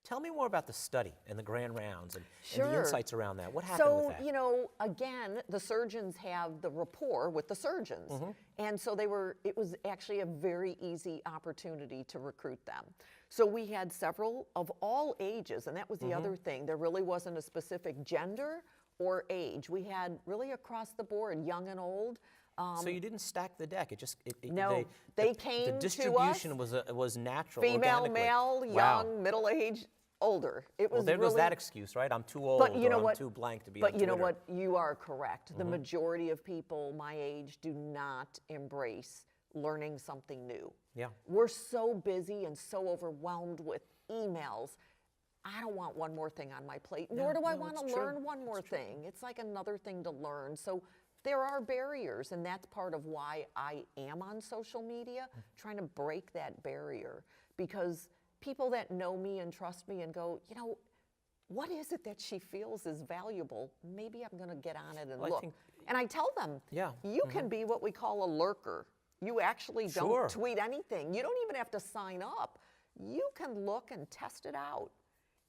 Tell me more about the study and the grand rounds and Sure. the insights around that. What happened with that? So, you know, again, the surgeons have the rapport with the surgeons. And so it was actually a very easy opportunity to recruit them. So we had several of all ages, and that was the other thing. There really wasn't a specific gender or age. We had really across the board, young and old. So you didn't stack the deck. No, they came to us. The distribution was natural, Female, organically. male, Wow. young, middle-aged, older. It was Well, there really, goes that excuse, right? I'm too old, but you know or I'm what? too blank to be on But you know Twitter. what? You are correct. The majority of people my age do not embrace learning something new. Yeah. We're so busy and so overwhelmed with emails. I don't want one more thing on my plate, nor do I no, want it's to true. learn one more thing. It's like another thing to learn. So there are barriers, and that's part of why I am on social media, trying to break that barrier. Because people that know me and trust me and go, you know, what is it that she feels is valuable? Maybe I'm going to get on it and Well, I look. think- And I tell them, Yeah. you can be what we call a lurker. You actually don't Sure. tweet anything. You don't even have to sign up. You can look and test it out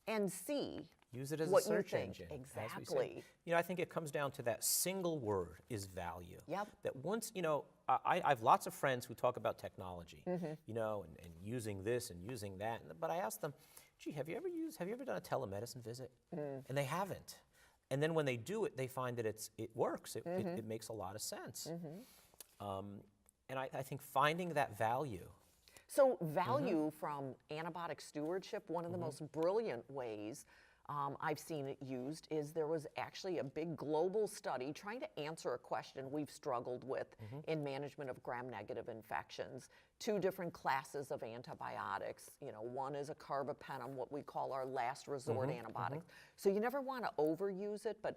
and see Use it as what a search you think. engine. as we say. Exactly. You know, I think it comes down to that single word is value. Yep. That once, you know, I have lots of friends who talk about technology, you know, and using this and using that. But I ask them, gee, have you ever done a telemedicine visit? And they haven't. And then when they do it, they find that it works. It makes a lot of sense. And I think finding that value. So value from antibiotic stewardship, one of the most brilliant ways I've seen it used is there was actually a big global study trying to answer a question we've struggled with in management of gram-negative infections. 2 different classes of antibiotics. You know, one is a carbapenem, what we call our last resort antibiotic. So you never want to overuse it, but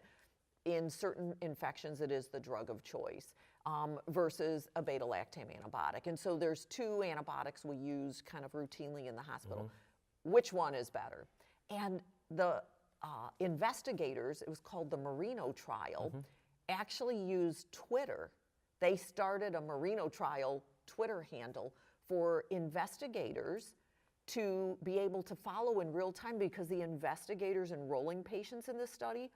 in certain infections, it is the drug of choice versus a beta-lactam antibiotic. And so there's 2 antibiotics we use kind of routinely in the hospital. Which one is better? And the investigators, it was called the Marino trial, actually used Twitter. They started a Marino trial Twitter handle for investigators to be able to follow in real time because the investigators enrolling patients in this study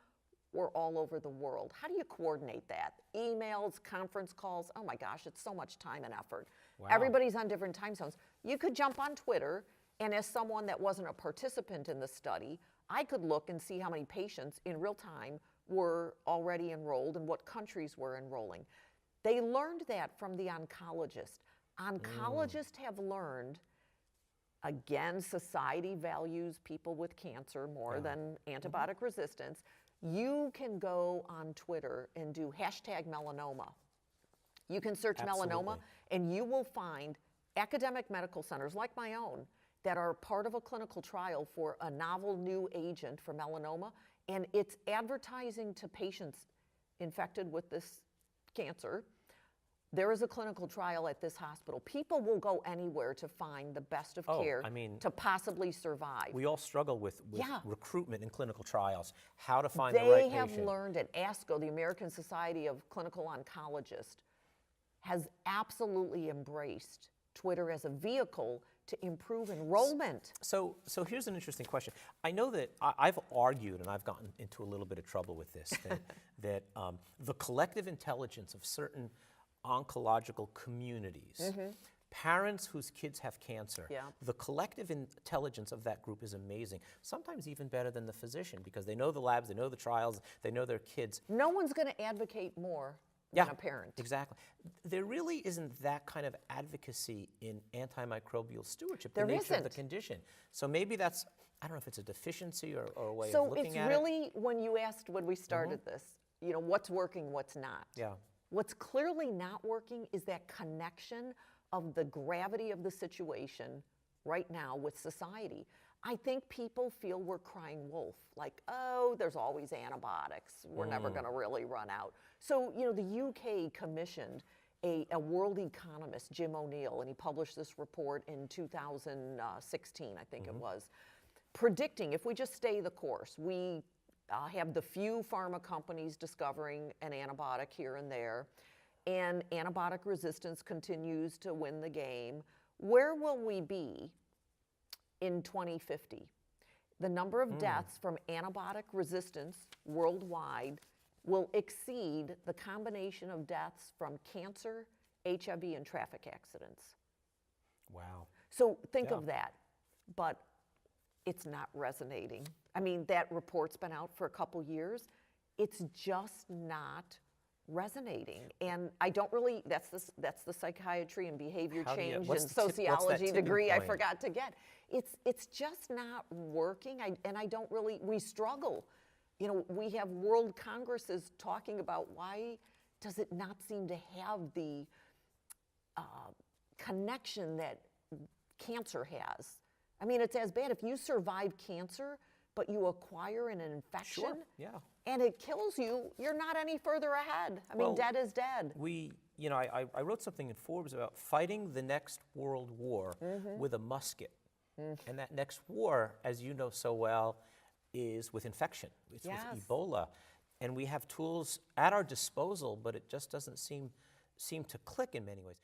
were all over the world. How do you coordinate that? Emails, conference calls, oh my gosh, it's so much time and effort. Wow. Everybody's on different time zones. You could jump on Twitter, and as someone that wasn't a participant in the study, I could look and see how many patients in real time were already enrolled and what countries were enrolling. They learned that from the oncologist. Oncologists have learned, again, society values people with cancer more than antibiotic resistance. You can go on Twitter and do #melanoma. You can search melanoma, and you will find academic medical centers like my own that are part of a clinical trial for a novel new agent for melanoma, and it's advertising to patients infected with this cancer. There is a clinical trial at this hospital. People will go anywhere to find the best of care to possibly survive. We all struggle with recruitment in clinical trials, how to find They the right have patient. learned at ASCO, the American Society of Clinical Oncologists, has absolutely embraced Twitter as a vehicle to improve enrollment. So here's an interesting question. I know that I've argued, and I've gotten into a little bit of trouble with this, that the collective intelligence of certain oncological communities, parents whose kids have cancer, the collective intelligence of that group is amazing. Sometimes even better than the physician because they know the labs, they know the trials, they know their kids. No one's going to advocate more than a parent. Exactly. There really isn't that kind of advocacy in antimicrobial stewardship, There the nature of the isn't. condition. So maybe that's, I don't know if it's a deficiency or a way So of looking it's at really, when you asked when we started this, you know, what's working, what's not. Yeah. What's clearly not working is that connection of the gravity of the situation right now with society. I think people feel we're crying wolf, like, oh, there's always antibiotics. We're never going to really run out. So, you know, the UK commissioned a world economist, Jim O'Neill, and he published this report in 2016, I think it was, predicting if we just stay the course, we have the few pharma companies discovering an antibiotic here and there, and antibiotic resistance continues to win the game. Where will we be in 2050? the number of deaths from antibiotic resistance worldwide will exceed the combination of deaths from cancer, HIV, and traffic accidents. Wow. So think Yeah. of that, but it's not resonating. I mean, that report's been out for a couple years. It's just not resonating. And I don't really, that's the psychiatry and behavior How do you- change what's and the tip- what's that sociology tipping degree I point? forgot to get. It's just not working. I don't really, we struggle. You know, we have world congresses talking about why does it not seem to have the connection that cancer has. I mean, it's as bad if you survive cancer, but you acquire an infection Sure, yeah. and it kills you, you're not any further ahead. I mean, Well, dead is dead. I wrote something in Forbes about fighting the next world war with a musket. And that next war, as you know so well, is with infection. It's Yes. with Ebola. And we have tools at our disposal, but it just doesn't seem to click in many ways.